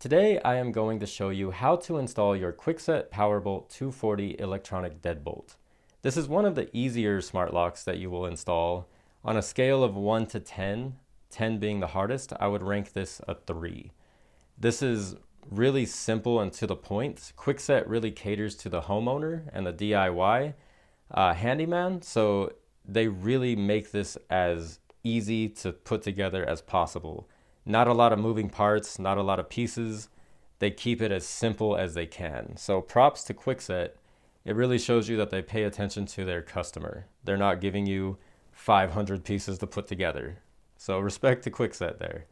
Today I am going to show you how to install your Kwikset Powerbolt 240 electronic deadbolt. This is one of the easier smart locks that you will install. On a scale of 1 to 10, 10 being the hardest, I would rank this a 3. This is really simple and to the point. Kwikset really caters to the homeowner and the DIY handyman, so they really make this as easy to put together as possible. Not a lot of moving parts, not a lot of pieces. They keep it as simple as they can. So props to Kwikset. It really shows you that they pay attention to their customer. They're not giving you 500 pieces to put together. So respect to Kwikset there.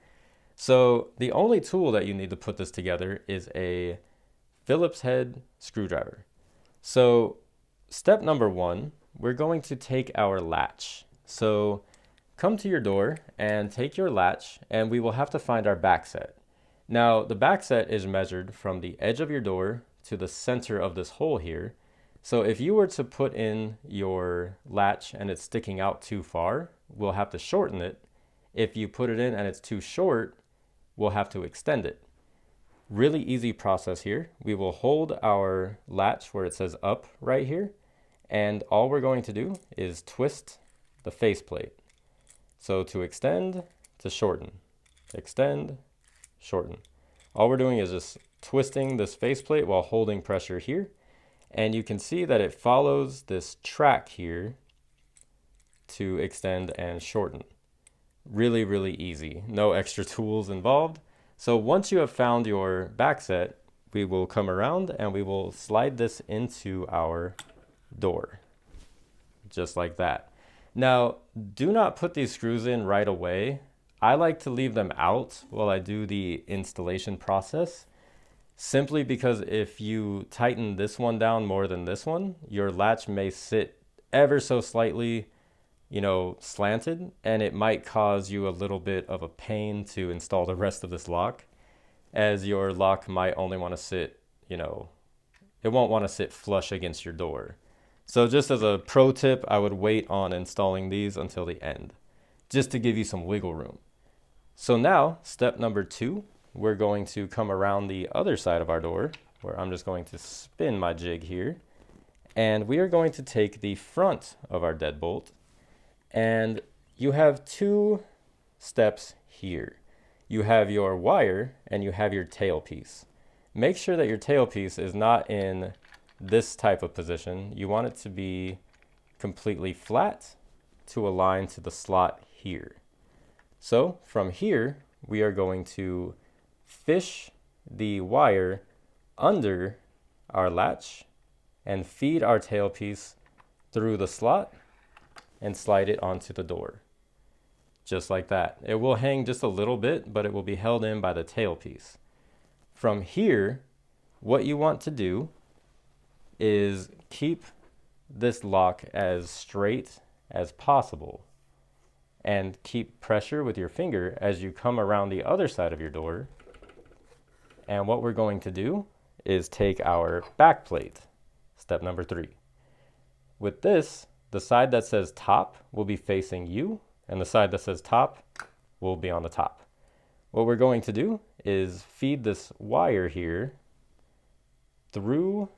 So the only tool that you need to put this together is a Phillips head screwdriver. So step number 1, we're going to take our latch. So come to your door and take your latch, and we will have to find our back set. Now, the back set is measured from the edge of your door to the center of this hole here. So if you were to put in your latch and it's sticking out too far, we'll have to shorten it. If you put it in and it's too short, we'll have to extend it. Really easy process here. We will hold our latch where it says up right here, and all we're going to do is twist the faceplate. So to extend, to shorten, extend, shorten. All we're doing is just twisting this faceplate while holding pressure here. And you can see that it follows this track here to extend and shorten. Really, really easy. No extra tools involved. So once you have found your back set, we will come around and we will slide this into our door. Just like that. Now, do not put these screws in right away. I like to leave them out while I do the installation process, simply because if you tighten this one down more than this one, your latch may sit ever so slightly, slanted, and it might cause you a little bit of a pain to install the rest of this lock, as your lock might only want to sit, it won't want to sit flush against your door. So just as a pro tip, I would wait on installing these until the end, just to give you some wiggle room. So now, step number 2, we're going to come around the other side of our door, where I'm just going to spin my jig here, and we are going to take the front of our deadbolt, and you have 2 steps here. You have your wire and you have your tailpiece. Make sure that your tailpiece is not in this type of position. You want it to be completely flat to align to the slot here. So from here, we are going to fish the wire under our latch and feed our tailpiece through the slot and slide it onto the door. Just like that. It will hang just a little bit, but it will be held in by the tailpiece. From here, what you want to do is keep this lock as straight as possible and keep pressure with your finger as you come around the other side of your door. And what we're going to do is take our back plate, step number 3. With this, the side that says top will be facing you, and the side that says top will be on the top. What we're going to do is feed this wire here through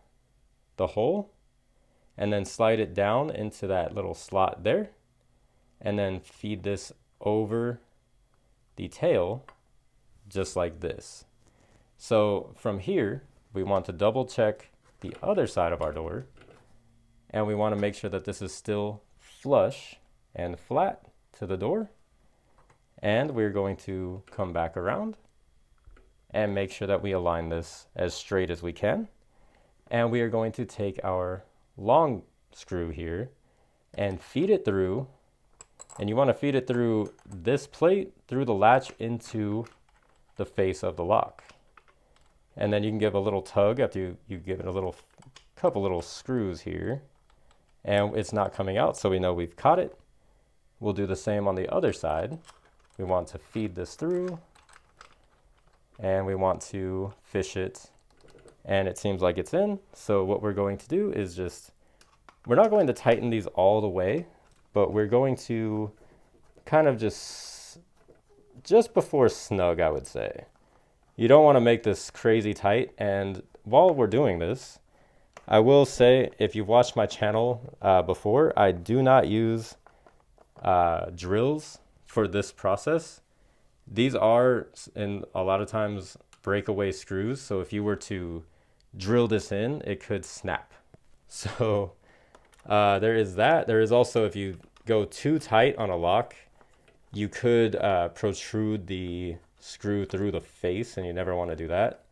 the hole and then slide it down into that little slot there, and then feed this over the tail just like this. So from here, we want to double check the other side of our door, and we want to make sure that this is still flush and flat to the door. And we're going to come back around and make sure that we align this as straight as we can. And we are going to take our long screw here and feed it through, and you want to feed it through this plate, through the latch into the face of the lock. And then you can give a little tug after you give it a couple little screws here, and it's not coming out, so we know we've caught it. We'll do the same on the other side. We want to feed this through, and we want to fish it, and it seems like it's in. So what we're going to do is we're not going to tighten these all the way, but we're going to kind of just before snug, I would say. You don't want to make this crazy tight. And while we're doing this, I will say, if you've watched my channel before, I do not use drills for this process. These are, in a lot of times, breakaway screws. So if you were to drill this in, it could snap. So there is that. There is also, if you go too tight on a lock, you could protrude the screw through the face, and you never want to do that.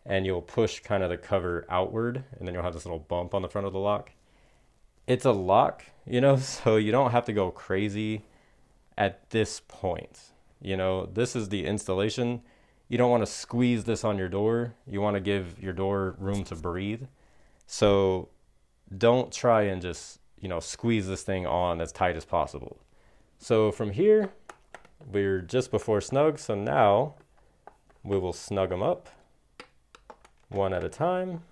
And you'll push kind of the cover outward, and then you'll have this little bump on the front of the lock. It's a lock, you know, so you don't have to go crazy at this point. You know, this is the installation. You don't want to squeeze this on your door. You want to give your door room to breathe. So don't try and just, you know, squeeze this thing on as tight as possible. So from here, we're just before snug. So now we will snug them up one at a time.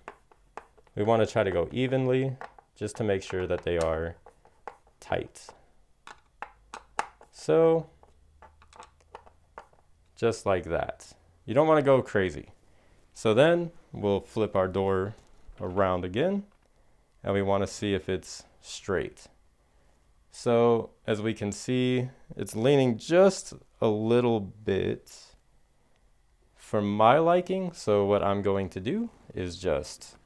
We want to try to go evenly just to make sure that they are tight. So just like that. You don't want to go crazy. So then we'll flip our door around again, and we want to see if it's straight. So as we can see, it's leaning just a little bit for my liking. So what I'm going to do is just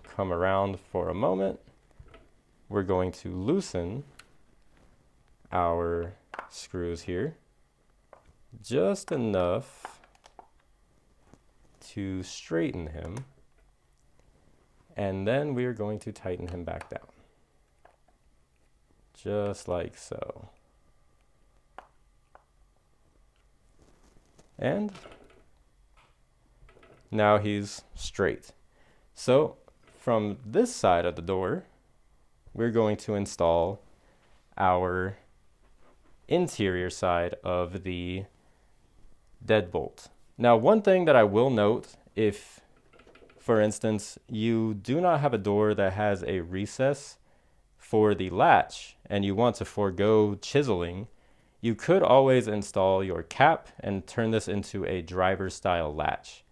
come around for a moment. We're going to loosen our screws here just enough to straighten him, and then we are going to tighten him back down, just like so. And now he's straight. So from this side of the door, we're going to install our interior side of the deadbolt. Now, one thing that I will note, if, for instance, you do not have a door that has a recess for the latch and you want to forego chiseling, you could always install your cap and turn this into a driver style latch.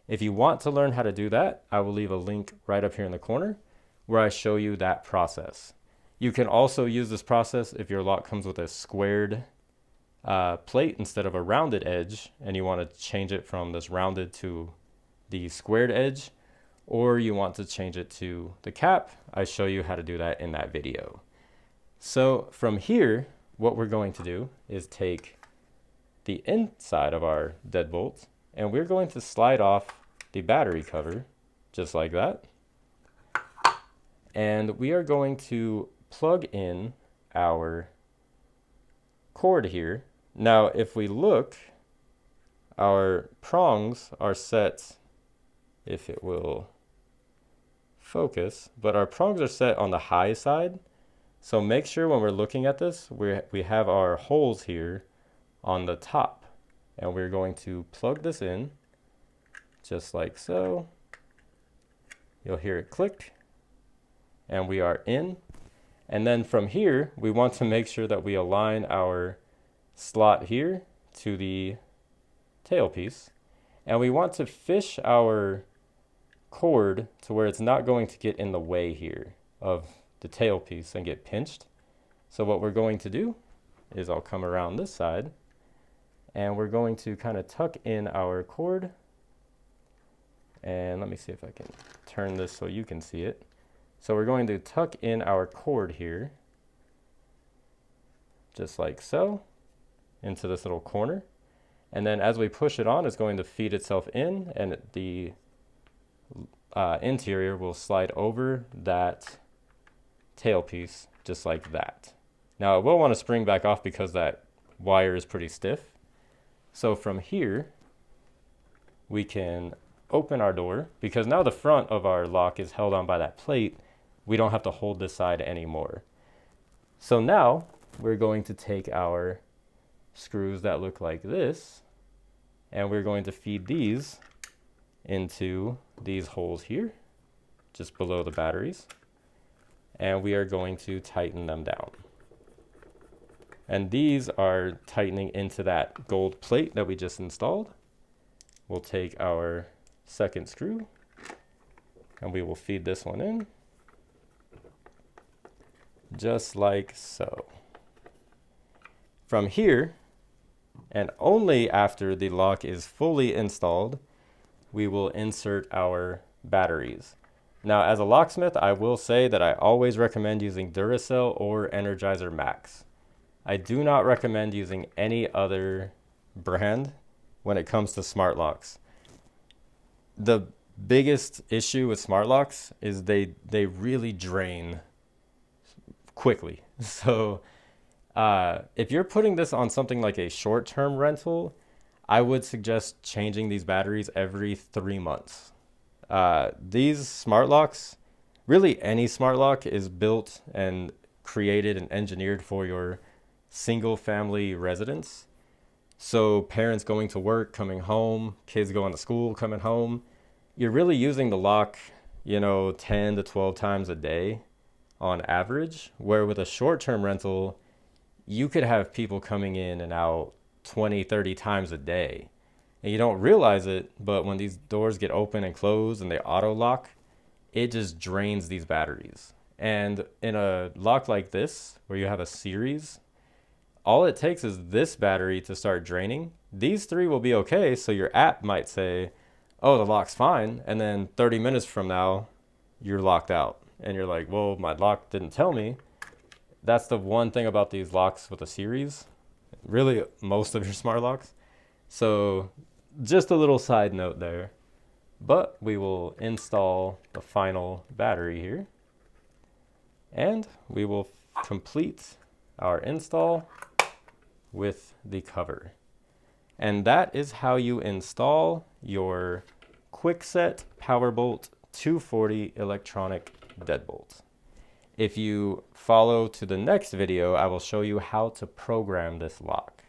If you want to learn how to do that, I will leave a link right up here in the corner where I show you that process. You can also use this process if your lock comes with a squared plate instead of a rounded edge, and you want to change it from this rounded to the squared edge, or you want to change it to the cap. I show you how to do that in that video. So from here, what we're going to do is take the inside of our deadbolt, and we're going to slide off the battery cover just like that. And we are going to plug in our cord here. Now, if we look, our prongs are set, if it will focus, but our prongs are set on the high side. So make sure when we're looking at this, we have our holes here on the top, and we're going to plug this in just like so. You'll hear it click, and we are in. And then from here, we want to make sure that we align our slot here to the tailpiece, and we want to fish our cord to where it's not going to get in the way here of the tailpiece and get pinched. So what we're going to do is I'll come around this side, and we're going to kind of tuck in our cord, and let me see if I can turn this so you can see it. So we're going to tuck in our cord here just like so into this little corner, and then as we push it on, it's going to feed itself in, and the interior will slide over that tailpiece just like that. Now, it will want to spring back off because that wire is pretty stiff. So from here, we can open our door, because now the front of our lock is held on by that plate. We don't have to hold this side anymore. So now we're going to take our screws that look like this, and we're going to feed these into these holes here, just below the batteries, and we are going to tighten them down. And these are tightening into that gold plate that we just installed. we'll take our second screw and we will feed this one in, just like so. From here, and only after the lock is fully installed, we will insert our batteries. Now, as a locksmith, I will say that I always recommend using Duracell or Energizer Max. I do not recommend using any other brand when it comes to smart locks. The biggest issue with smart locks is they really drain quickly. So if you're putting this on something like a short-term rental, I would suggest changing these batteries every 3 months. These smart locks, really any smart lock, is built and created and engineered for your single family residence. So parents going to work, coming home, kids going to school, coming home, you're really using the lock, 10 to 12 times a day on average, where with a short-term rental, you could have people coming in and out 20, 30 times a day. And you don't realize it, but when these doors get open and closed and they auto lock, it just drains these batteries. And in a lock like this, where you have a series, all it takes is this battery to start draining. These three will be okay, so your app might say, oh, the lock's fine, and then 30 minutes from now, you're locked out. And you're like, well, my lock didn't tell me. That's the one thing about these locks with a series, really most of your smart locks. So just a little side note there. But we will install the final battery here, and we will complete our install with the cover. And that is how you install your Kwikset Powerbolt 240 electronic deadbolt. If you follow to the next video, I will show you how to program this lock.